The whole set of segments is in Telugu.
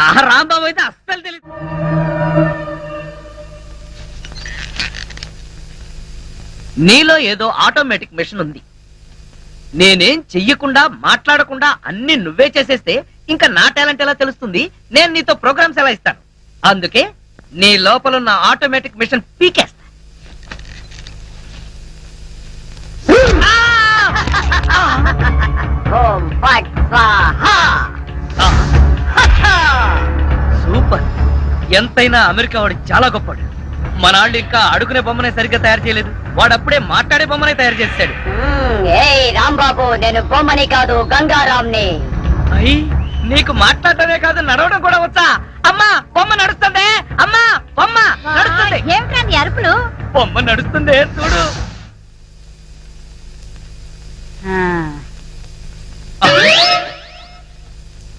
ఆ రాంబాబు అయితే అస్సలు తెలియదు. నీలో ఏదో ఆటోమేటిక్ మెషిన్ ఉంది. నేనేం చెయ్యకుండా మాట్లాడకుండా అన్ని నువ్వే చేసేస్తే ఇంకా నా టాలెంట్ ఎలా తెలుస్తుంది? నేను నీతో ప్రోగ్రామ్స్ ఎలా ఇస్తాను? అందుకే నీ లోపలున్న ఆటోమేటిక్ మిషన్ పీకేస్తా. సూపర్. ఎంతైనా అమెరికా వాడు చాలా గొప్పవాడు. మన వాళ్ళు ఇంకా అడుగునే బొమ్మనే సరిగ్గా తయారు చేయలేదు, వాడు అప్పుడే మాట్లాడే బొమ్మనే తయారు చేశాడు. రాంబాబు, నేను బొమ్మని కాదు గంగారాంని. అయ్యి, నీకు మాట్లాడటమే కాదు నడవడం కూడా వచ్చా? అమ్మా బొమ్మ నడుస్తుంది, అమ్మా బొమ్మ నడుస్తుంది. ఏమిటండి అరుపులు? బొమ్మ నడుస్తుంది చూడు.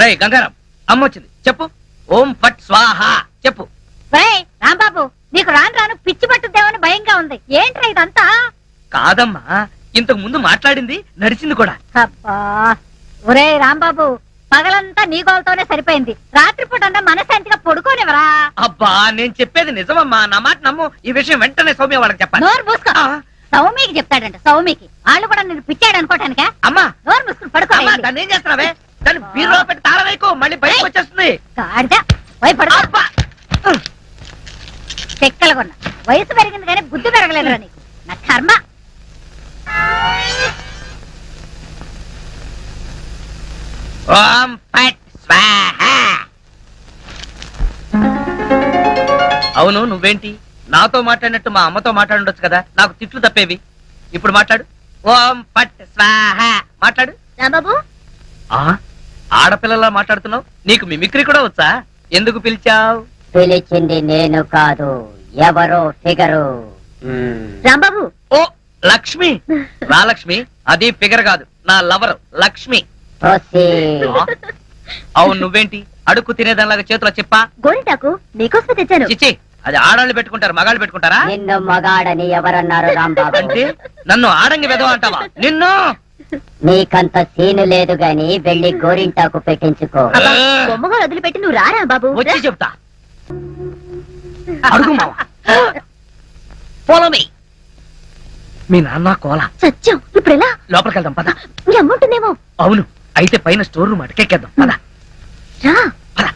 రే గంగారాం, అమ్మ వచ్చింది, చెప్పు. ఓం ఫట్ స్వాహ చెప్పు. రాంబాబు, నీకు రాను రాను పిచ్చి పట్టుద్దేమని భయంగా ఉంది. ఏంట్రా ఇదంతా? కాదమ్మా, ఇంతకు ముందు మాట్లాడింది నడిచింది కూడా. అబ్బా, ఒరే రాంబాబు, పగలంతా నీ గోలతోనే సరిపోయింది. రాత్రిపూట మనశాంతిగా పడుకోనివరా? అబ్బా, నేను చెప్పేది నిజమమ్మా, నా మాట నమ్ము. ఈ విషయం వెంటనే సౌమ్య వాళ్ళకి చెప్పాలి. నోరు మూసుకో. సౌమికి చెప్తాడంట. సౌమికి వాళ్ళు కూడా నేను పిచ్చాడు అనుకోటానికా? అమ్మా నోరు మూసుకుని పడుకో. దాన్ని ఏం చేస్తున్నావే? దాన్ని బీరులో పెట్టి తాళవేకు, మళ్ళీ బయటకు వచ్చేస్తుంది. చెక్కలుగొన్న వయసు పెరిగింది కానీ బుద్ధి పెరగలేదురా నీకు. నా కర్మ. ఓం ఫట్ స్వాహ. అవును, నువ్వేంటి నాతో మాట్లాడినట్టు మా అమ్మతో మాట్లాడుండొచ్చు కదా, నాకు తిట్లు తప్పేవి. ఇప్పుడు మాట్లాడు. ఓం ఫట్ స్వాహ మాట్లాడు. రాంబాబు, ఆడపిల్లలా మాట్లాడుతున్నావు, నీకు మిమిక్రీ కూడా వచ్చా? ఎందుకు పిలిచావు? పిలిచింది నేను కాదు, ఎవరో ఫిగరు. రాంబాబు. ఓ లక్ష్మి. నా లక్ష్మి, అది ఫిగర్ కాదు, నా లవర్ లక్ష్మి. అవును, నువ్వేంటి అడుక్కు తినేదానిలాగా చేతిలో చెప్పా? గోరింటాకు నీకోసమే తెచ్చాను. చిచ్చి, అది ఆడాళ్ళు పెట్టుకుంటారు, మగాళ్ళు పెట్టుకుంటారా? నిన్ను మగాడని ఎవరన్నారు రాంబాబు? అంటే నన్ను ఆడంగి వెదవ అంటావా? నిన్ను. నీకంత సీను లేదు గాని వెళ్ళి గోరింటాకు పెట్టించుకో. బొమ్మగా వదిలిపెట్టి నువ్వు రారా బాబు? వచ్చి చెప్తా. అడుగు మావా. Follow me. మీ నాన్న కోల సత్యం. ఇప్పుడు ఎలా? లోపలికి వెళ్దాం పద. నీ అమ్ముంటుందేమో. అవును, అయితే పైన స్టోర్ రూమ్ అటకెక్కేద్దాం పద. రా.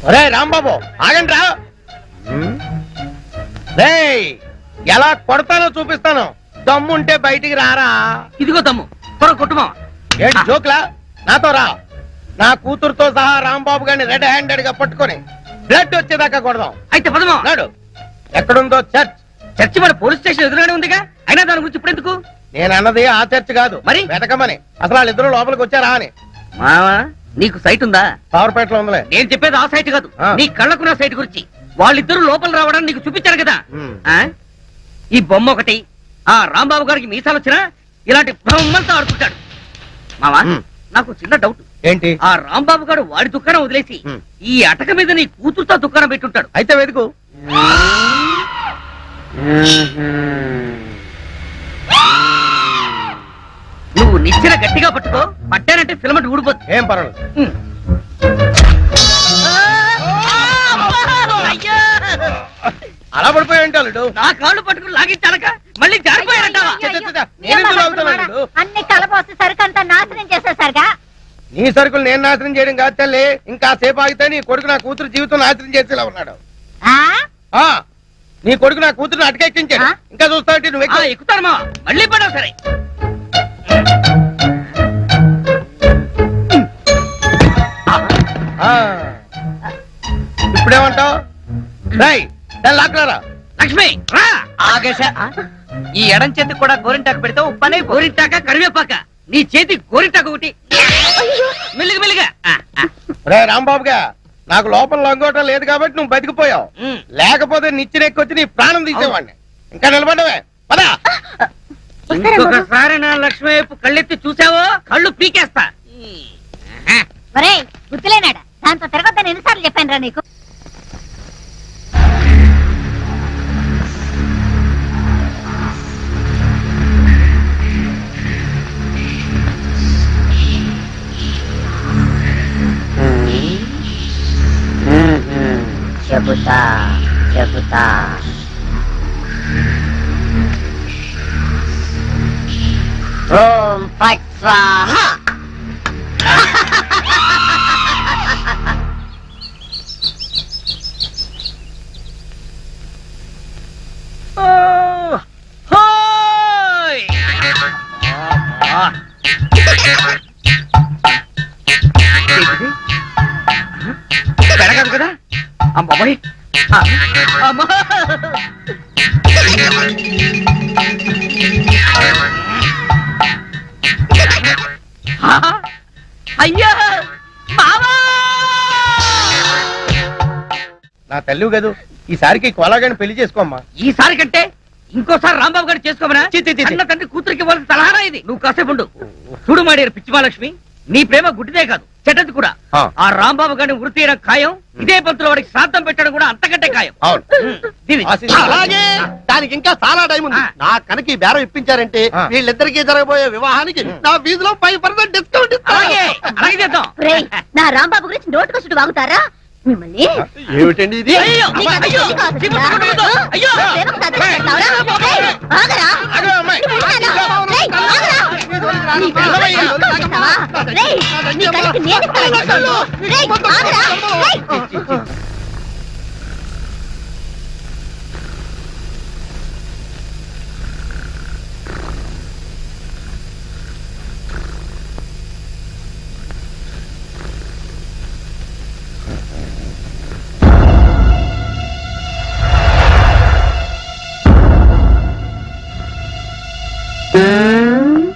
ఒరే రాంబాబు, ఆగండి రా. రేయ్, ఎలా కొడతానో చూపిస్తాను. దమ్ముంటే బయటికి రారా. ఇదిగో దమ్ము, త్వర కొట్టుమా. ఏంటి జోక్లా? నాతో రా. నా కూతురుతో సహా రాంబాబు గారిని రెడ్ హ్యాండెడ్ గా పట్టుకొని బ్లడ్ వచ్చేదాకా కొడదాం. అయితే పదమా. నాడు ఎక్కడుందో చర్చ్. చర్చి మన పోలీస్ స్టేషన్ ఎదురుగానే ఉందిగా, అయినా దాని గురించి ఇప్పుడు ఎందుకు? నేను అన్నది ఆ చర్చ్ కాదు, మరి వెతకమని. అసలు వాళ్ళిద్దరు లోపలికి వచ్చారా అని. మావా, నీకు సైట్ ఉందా? పవర్పేటలో ఉందిలే. నేను చెప్పేది ఆ సైట్ కాదు, నీ కళ్ళకున్న సైట్ గురించి. వాళ్ళిద్దరు లోపల రావడానికి నీకు చూపించారు కదా. ఈ బొమ్మ ఒకటి, ఆ రాంబాబు గారికి మీసాలు వచ్చినా ఇలాంటి బొమ్మలతో ఆడుకుంటాడు. మావా, నాకు చిన్న డౌట్. ఏంటి? ఆ రాంబాబు గారు వాడి దుకాణం వదిలేసి ఈ అటక మీద నీ కూతురుతో దుకాణం పెట్టుంటాడు. అయితే వెతుకు. నువ్వు నిచ్చెన గట్టిగా పట్టుకో, పట్టానంటే ఫిలమెంట్ ఊడిపోతుంది. ఏం పర్వాలేదు. అలా పడిపోయి ఉంటాడు. నా కాళ్ళు పట్టుకుని లాగించాలక మళ్ళీ జారిపోయారంటావా? అన్ని కలపోసి సరుకంతా నాశనం చేసేసరిగా. నీ సరుకులు నేను నాశనం చేయడం కాదు తల్లి. ఇంకా సేపు ఆగితే నీ కొడుకు నా కూతురు జీవితం నాశనం చేసేలా ఉన్నాడు. నీ కొడుకు నా కూతురుని అటకెక్కించాడు. ఇంకా చూస్తావు నువ్వు ఎక్కుతాను మా మళ్ళీ పడవు. సరే, ఇప్పుడేమంటావు? లాక్లారా. లక్ష్మి రా. ఆగేశ, ఈ ఎడం చేతికి కూడా గోరింటాకు పెడితే పని. గోరింటాక కరివేపాక, నీ చేతి గోరింటాకు ఒకటి. మెల్లిగా మెల్లిగా. రే రాంబాబుగా, నాకు లోపల లంగోటం లేదు కాబట్టి నువ్వు బతికిపోయావు. లేకపోతే నిచ్చెనెక్కొచ్చి నీ ప్రాణం తీసేవాడిని. ఇంకా నిలబడవే పదా. ఇంకొకసారి నా లక్ష్మి వైపు కళ్ళెత్తి చూసావో కళ్ళు పీకేస్తా. గుర్తులేనాడా? దాంతో తిరగొద్దని ఎన్నిసార్లు చెప్పాను రా నీకు? చెబుతా చెబుతా. ఓం ఫట్ స్వాహా. హోయ్! అమ్మా! ఏంటిది? పెరగదు కదా అమ్మాయి. అమ్మా! అయ్యా మావా! నా తల్లి కదూ ఈసారికి కొలాగాని పెళ్లి చేసుకోమ్మా. ఈసారి కంటే ఇంకోసారి రాంబాబు గారు చేసుకోమనా? చి, చి, చి, చి. అన్న తండ్రి కూతురికి ఇవ్వాల్సిన సలహానా ఇది? నువ్వు కాసేపు ఉండు. చూడు మాడియారు పిచ్చి మహాలక్ష్మి, నీ ప్రేమ గుడ్డిదే కాదు చెడ్డది కూడా. ఆ. ఆ రాంబాబు గారిని వృత్తి తీయడం ఖాయం. ఇదే పంతులు వాడికి శ్రాద్ధం పెట్టడం కూడా అంతకంటే ఖాయం. అవును. దీని- ఆశీస్సు. అలాగే దానికి ఇంకా చాలా టైం ఉంది. ఆ. నా కనుక ఈ బేరం ఇప్పించారంటే ఆ. వీళ్ళిద్దరికీ జరగబోయే వివాహానికి నా ఫీజులో 5% డిస్కౌంట్ అలాగే అలాగే చేద్దాం. రేయ్, నా రాంబాబు గురించి నోటుకొచ్చుడు వాగుతారా మిమ్మల్ని? ఏమిటండి ఇది? అయ్యో, నీకు అంత అయ్యో, తెలివి కాదు ఈ కదా? పుస్తకం ఏదో, అయ్యో. ప్రేమకు తగ్గట్టు చేస్తావురా? రేయ్, ఆగరా? ఆగు, అమ్మాయి. రేయ్, ఆగరా? నీ కళ్ళకి నోటుకు చేస్తావా? రేయ్, నీ కళ్ళకి నేను ఇస్తాను చేస్తాను. రేయ్, ఆగరా? రేయ్.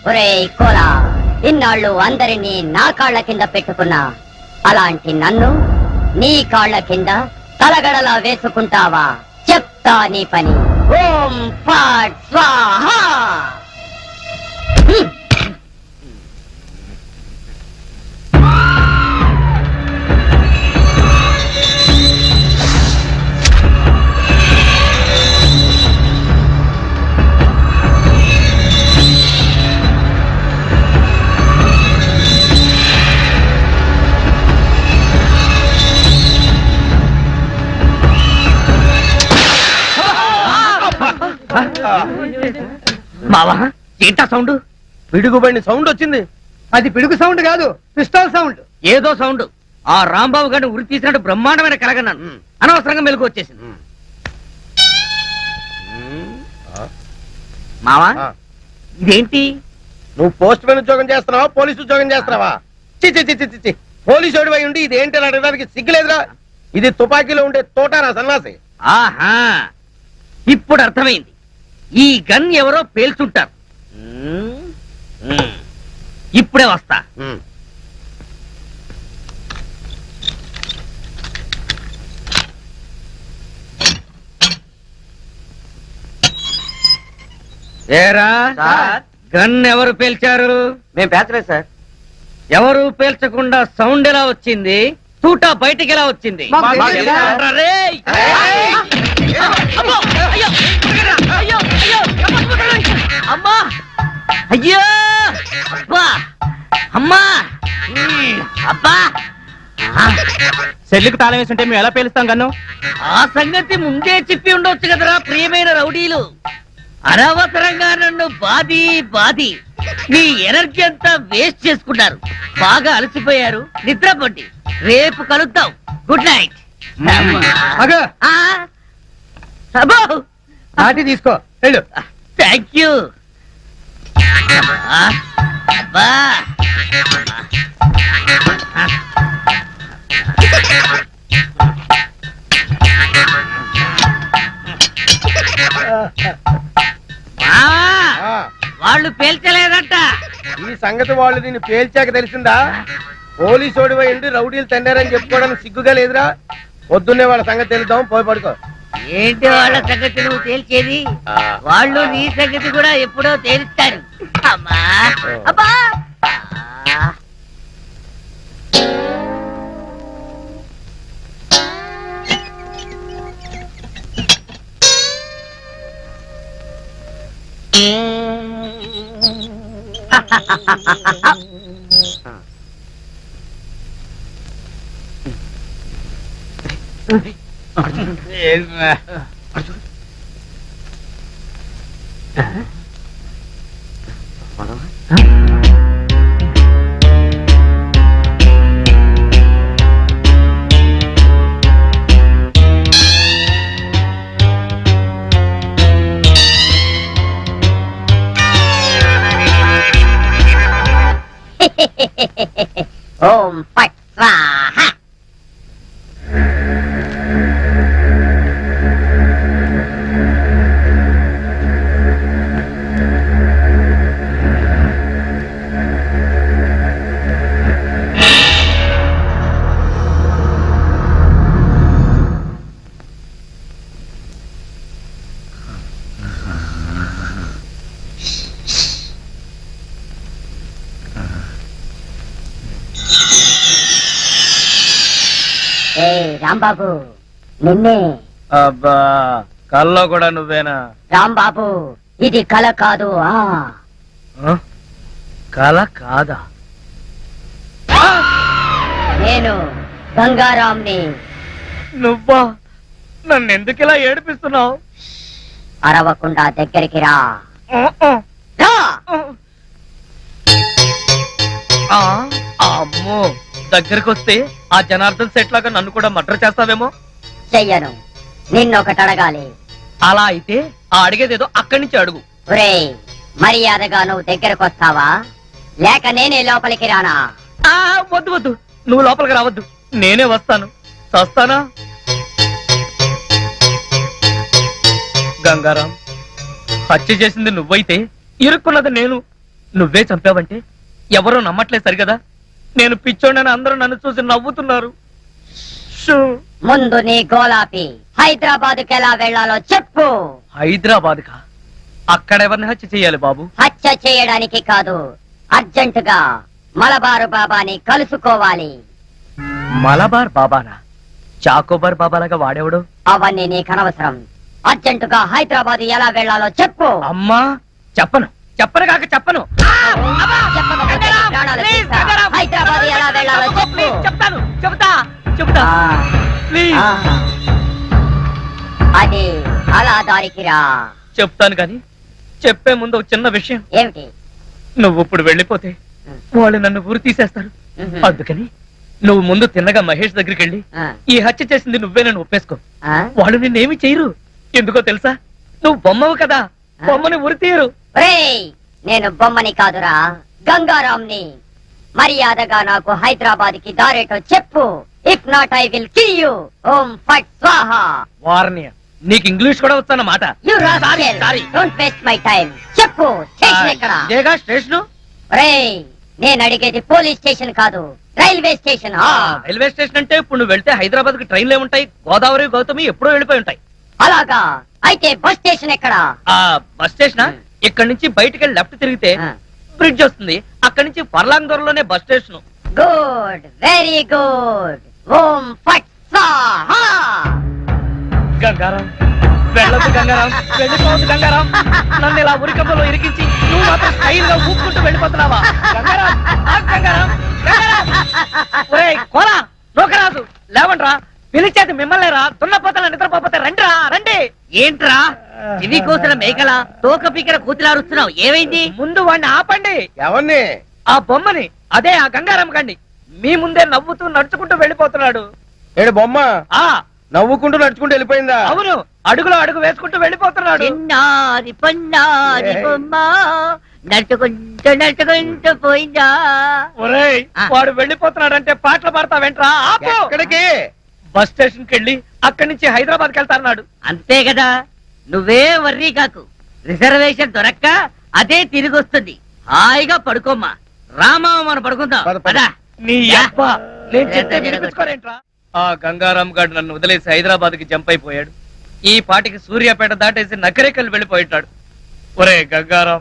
ఒరేయ్ కోలా, ఇన్నాళ్ళు అందరినీ నా కాళ్ళ కింద పెట్టుకున్నా, అలాంటి నన్ను నీ కాళ్ళ కింద తలగడలా వేసుకుంటావా? చెప్తా నీ పని. ఓం ఫట్ స్వాహా. హ్మ్. మావా ఏంటా సౌండ్? పిడుగుబండి సౌండ్ వచ్చింది. అది పిడుగు సౌండ్ కాదు, పిస్టల్ సౌండ్. ఏదో సౌండ్. ఆ రాంబాబు గారిని ఉరి తీసినట్టు బ్రహ్మాండమైన కలగన్నాను. అనవసరంగా మెలకు వచ్చేసింది. మావా ఆ. ఇదేంటి? నువ్వు పోస్ట్ మ్యాన్ ఉద్యోగం చేస్తున్నావా పోలీసు ఉద్యోగం చేస్తున్నావా? చి చి చి చి చి పోలీసు ఓడివై ఉండి ఇది ఏంటి అని అడగడానికి సిగ్గులేదురా? ఇది తుపాకీలో ఉండే తోటారా సన్నాసి. ఆహా ఇప్పుడు అర్థమైంది. ఈ గన్ ఎవరో పేల్చుంటారు. ఇప్పుడే వస్తా. ఏరా గన్ ఎవరు పేల్చారు? మేము పేర్చలేదు సార్. ఎవరు పేల్చకుండా సౌండ్ ఎలా వచ్చింది? తూటా బయటికి ఎలా వచ్చింది? మాకు తెలియదు సార్. ఎవరురా రేయ్? అమ్మో! అయ్యో! అయ్యో! అయ్యో! అమ్మా! అయ్యో! అబ్బా! అమ్మా! అబ్బా! సెల్లుకు తాళం వేసి ఉంటే మేము ఎలా పేలుస్తాం గన్ను? ఆ సంగతి ముందే చెప్పి ఉండొచ్చు కదరా ప్రియమైన రౌడీలు. అనవసరంగా నన్ను బాది మీ ఎనర్జీ అంతా వేస్ట్ చేసుకున్నారు. బాగా అలసిపోయారు, నిద్రపోండి. రేపు కలుద్దాం. Good night. అగో నాటి తీసుకో వెళ్ళు. Thank you. అబ్బా ఆ, వాళ్ళు పేల్చలేదట. ఈ సంగతి వాళ్ళు నిన్ను పేల్చాక తెలిసిందా? పోలీసు ఓడివై ఉండి రౌడీలు తండారని చెప్పుకోవడానికి సిగ్గుగా లేదురా? పొద్దున్నే వాళ్ళ సంగతి తెలుద్దాం, పోయి పడుకో. ఏంటి వాళ్ళ సంగతి నువ్వు తేల్చేది? ఆ. వాళ్ళు నీ సంగతి కూడా ఎప్పుడో తేలుస్తారు. అమ్మా అబ్బా ఆ. ఓం ఫట్ స్వాహ. ఏ రాంబాబు, నిన్నే. అబ్బా కల్లో కూడా నువ్వేనా? రాంబాబు, ఇది కల కాదు. కల కాదా? నేను గంగారాంని. నువ్వా? నన్ను ఎందుకు ఇలా ఏడిపిస్తున్నావు? అరవకుండా దగ్గరికి రా. రా. అమ్మో, దగ్గరికి వస్తే ఆ జనార్దన్ సెట్ లాగా నన్ను కూడా మర్డర్ చేస్తావేమో. చెయ్యను. నిన్నొకటి అడగాలి. అలా అయితే ఆ అడిగేదేదో అక్కడి నుంచి అడుగు. ఒరేయ్, మర్యాదగా నువ్వు దగ్గరకు వస్తావా లేక నేనే లోపలికి రానా? వద్దు వద్దు, నువ్వు లోపలికి రావద్దు, నేనే వస్తాను. చస్తానా? గంగారాం, హత్య చేసింది నువ్వైతే ఇరుక్కున్నది నేను. నువ్వే చంపావంటే ఎవరూ నమ్మట్లేదు సరిగదా. నేను పిచ్చోడని అందరూ నన్ను చూసి నవ్వుతున్నారు. ముందు నీ గోలాపి హైదరాబాద్కి ఎలా వెళ్లాలో చెప్పు. హైదరాబాద్ కా? అక్కడెవరిని హత్య చెయ్యాలి బాబు? హత్య చేయడానికి కాదు, అర్జెంటుగా మలబారు బాబాని కలుసుకోవాలి. మలబార్ బాబానా? చాకోబార్ బాబాలాగా వాడేవాడు? అవన్నీ నీకు అనవసరం. అర్జెంటుగా హైదరాబాద్ ఎలా వెళ్లాలో చెప్పు. అమ్మా, చెప్పను చెప్పను కాక చెప్పను. చెప్పకపోతే నీ ప్రాణాలు తీస్తా. హైదరాబాద్ ఎలా వెళ్లాలో చెప్పు. చెప్తాను, చెబుతా చెబుతా. ప్లీజ్ అది అలా దారికి రా. చెప్తాను కానీ చెప్పే ముందు ఒక చిన్న విషయం. ఏమిటి? నువ్వు ఇప్పుడు వెళ్ళిపోతే వాళ్ళు నన్ను ఊరు తీసేస్తారు. అందుకని నువ్వు ముందు తిన్నగా మహేష్ దగ్గరికి వెళ్ళి ఈ హత్య చేసింది నువ్వే నన్ను ఒప్పేసుకో. వాళ్ళు నిన్నేమి చేయరు. ఎందుకో తెలుసా? నువ్వు బొమ్మవు కదా, బొమ్మని ఉరి తీయరు. నేను బొమ్మని కాదురా, గంగారాంని. మర్యాదగా నాకు హైదరాబాద్ కి దారేటో చెప్పు. If not I will kill you. ఓం ఫట్ స్వాహ. వార్నియ, నీకు ఇంగ్లీష్ కూడా వచ్చానమాట. You rascal, don't waste my time. చెప్పు, స్టేషన్ ఎక్కడ? ఇదేగా స్టేషను. నేను అడిగేది పోలీస్ స్టేషన్ కాదు, రైల్వే స్టేషన్. రైల్వే స్టేషన్ అంటే ఇప్పుడు నువ్వు వెళ్తే హైదరాబాద్ కి ట్రైన్లు ఏముంటాయి? గోదావరి గౌతమి ఎప్పుడో వెళ్ళిపోయి ఉంటాయి. అలాగా? అయితే బస్ స్టేషన్ ఎక్కడ? ఆ బస్ స్టేషన్ ఇక్కడ నుంచి బయటికి వెళ్ళి లెఫ్ట్ తిరిగితే బ్రిడ్జ్ వస్తుంది. అక్కడి నుంచి పర్లాంగ్ దూరంలోనే bus station. Good, very good. ఓం ఫట్ స్వాహ. గంగారాం, వెళ్ళొద్దు గంగారాం, వెళ్ళిపోవద్దు గంగారాం. నన్ను ఇలా ఉరికంపలో ఇరికించి నువ్వు మాత్రం స్టైల్ గా ఊపుకుంటూ వెళ్ళిపోతున్నావా? గంగారాం, ఆగు గంగారాం, గంగారాం. ఒరేయ్ కోలా, నోకరాజు, లేవండ్రా. పిలిచేది మిమ్మల్ని రా. దున్నపోతల నిద్రపోతే రండిరా, రండి. ఏంట్రా ఇవి కోసిన మేకల తోక పీకర కూతులారుస్తున్నావు? ఏమైంది? ముందు వాడిని ఆపండి. ఎవరిని? ఆ బొమ్మని, అదే ఆ గంగారాం కండి. మీ ముందే నవ్వుతూ నడుచుకుంటూ వెళ్ళిపోతున్నాడు. ఏడు బొమ్మ ఆ నవ్వుకుంటూ నడుచుకుంటూ వెళ్ళిపోయిందా? అవును, అడుగులో అడుగు వేసుకుంటూ వెళ్ళిపోతున్నాడు. చిన్నారి పొన్నారి బొమ్మ నడుచుకుంటూ నడుచుకుంటూ పోయిందా? ఒరేయ్, వాడు వెళ్ళిపోతున్నాడంటే పాటలు పాడతా వెంట్రా. ఆపు. ఎక్కడికి? బస్ స్టేషన్ కి వెళ్ళి అక్కడి నుంచి హైదరాబాద్ కి వెళ్తాన్నాడు. అంతే కదా, నువ్వే వర్రీ కాకు. రిజర్వేషన్ దొరక్క అదే తిరిగి వస్తుంది. హాయిగా పడుకోమ్మా. రామా, మనం పడుకుందాం. పద, పద. పదా. నీ అబ్బ, నేను చెప్తే వినిపించుకోరేంట్రా? ఆ గంగారాం గారు నన్ను వదిలేసి హైదరాబాద్ కి జంప్ అయిపోయాడు. ఈ పాటికి సూర్యాపేట దాటేసి నకరేకల్ వెళ్ళిపోయిటాడు. ఒరే గంగారాం,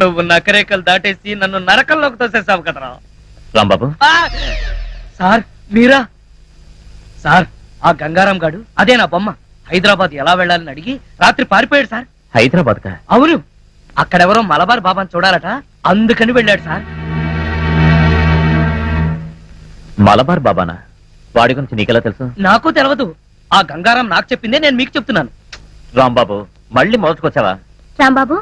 నువ్వు నకరేకల్ దాటేసి నన్ను నరకంలోకి తోసేసావు కదరా. రాంబాబు, సార్ మీరా? సార్, ఆ గంగారాం గాడు అదే నా బొమ్మ. హైదరాబాద్ ఎలా వెళ్ళాలని అడిగి రాత్రి పారిపోయాడు సార్. హైదరాబాద్ కా? అవును, అక్కడెవరో మలబార్ బాబాని చూడాలట, అందుకని వెళ్ళాడు సార్. మలబార్ బాబానా? వాడి గురించి నీకెలా తెలుసు? నాకు తెలవదు. ఆ గంగారాం నాకు చెప్పిందే నేను మీకు చెప్తున్నాను. రాంబాబు మళ్ళీ మొదటికొచ్చావా? రాంబాబు,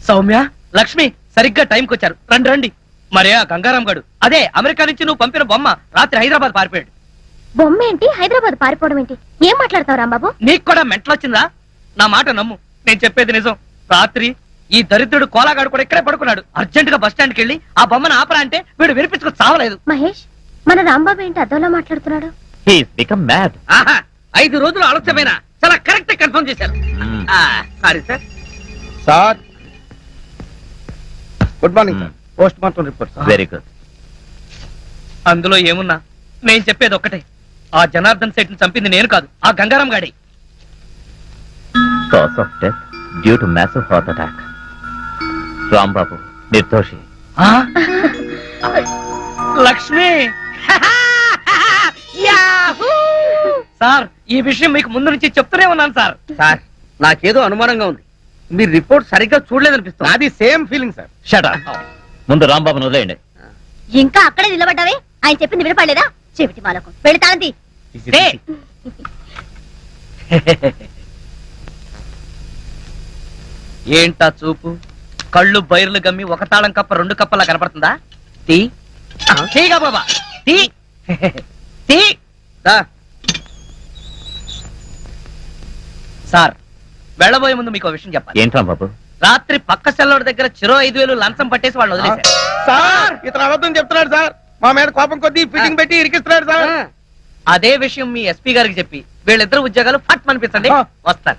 సౌమ్య, లక్ష్మి సరిగ్గా టైంకి వచ్చారు. రండి రండి. మరే ఆ గంగారాం గడు, అదే అమెరికా నుంచి నువ్వు పంపిన బొమ్మ రాత్రి హైదరాబాద్ పారిపోయాడు. బొమ్మ ఏంటి, హైదరాబాద్ పారిపోవడం ఏంటి? ఏం మాట్లాడతావు రాంబాబు? నీకు కూడా మెంటలొచ్చిందా? నా మాట నమ్ము, నేను చెప్పేది నిజం. రాత్రి ఈ దరిద్రుడు కోలాగాడు కూడా ఇక్కడే పడుకున్నాడు. అర్జెంట్ గా బస్ స్టాండ్కి వెళ్ళి ఆ బొమ్మను ఆపరా అంటే వీడు వినిపించుకు చావలేదు. మహేష్, మన రాంబాబు ఏంటి అద్దంలో మాట్లాడుతున్నాడు? He's become mad. ఆహా 5 రోజులు ఆలస్యమైన చాలా కరెక్ట్ కన్ఫర్మ్ చేశారు. Sorry sir. Sir good morning sir. Post mortem report sir. Very good. అందులో ఏమున్నా నేను చెప్పేది ఒక్కటే, ఆ జనార్దన్ సెట్ ని చంపింది నేను కాదు, ఆ గంగారాం గాడి. Cause of death due to massive heart attack. Rambabu నిర్దోషి. లక్ష్మి యాహూ! సార్, ఈ విషయం మీకు ముందు నుంచి చెప్తూనే ఉన్నాను సార్. సార్ నాకేదో అనుమానంగా ఉంది. మీరు రిపోర్ట్ సరిగ్గా చూడలేదనిపిస్తుంది. నాది same feeling sir. Shut up. ముందు రాంబాబును వదిలేయండి. ఇంకా అక్కడే నిలబడ్డావే? ఆయన చెప్పింది వినపడలేదా? చెవిటి మాలకు పెడతానంది. ఏ! ఏంటా చూపు? కళ్ళు బైర్లు గమ్మి ఒక తాళం కప్ప 2 కప్పలా కనపడుతుందా? తీ తీగా బాబా, తీ తీ. దా. సార్, వెళ్ళబోయే ముందు మీకు విషయం చెప్పాలి. ఏంటి రాంబాబు? రాత్రి పక్క సెల్లోడి దగ్గర చెరో 5,000 లంచం పట్టేసి వాళ్ళు వదిలేశారు. సార్ ఇతను అబద్ధం చెప్తున్నాడు సార్. మా మీద కోపం కొద్దీ ఫిట్టింగ్ పెట్టి ఇరికిస్తున్నాడు సార్. అదే విషయం మీ ఎస్పీ గారికి చెప్పి వీళ్ళిద్దరు ఉద్యోగాలు ఫట్ అనిపించండి. వస్తారు.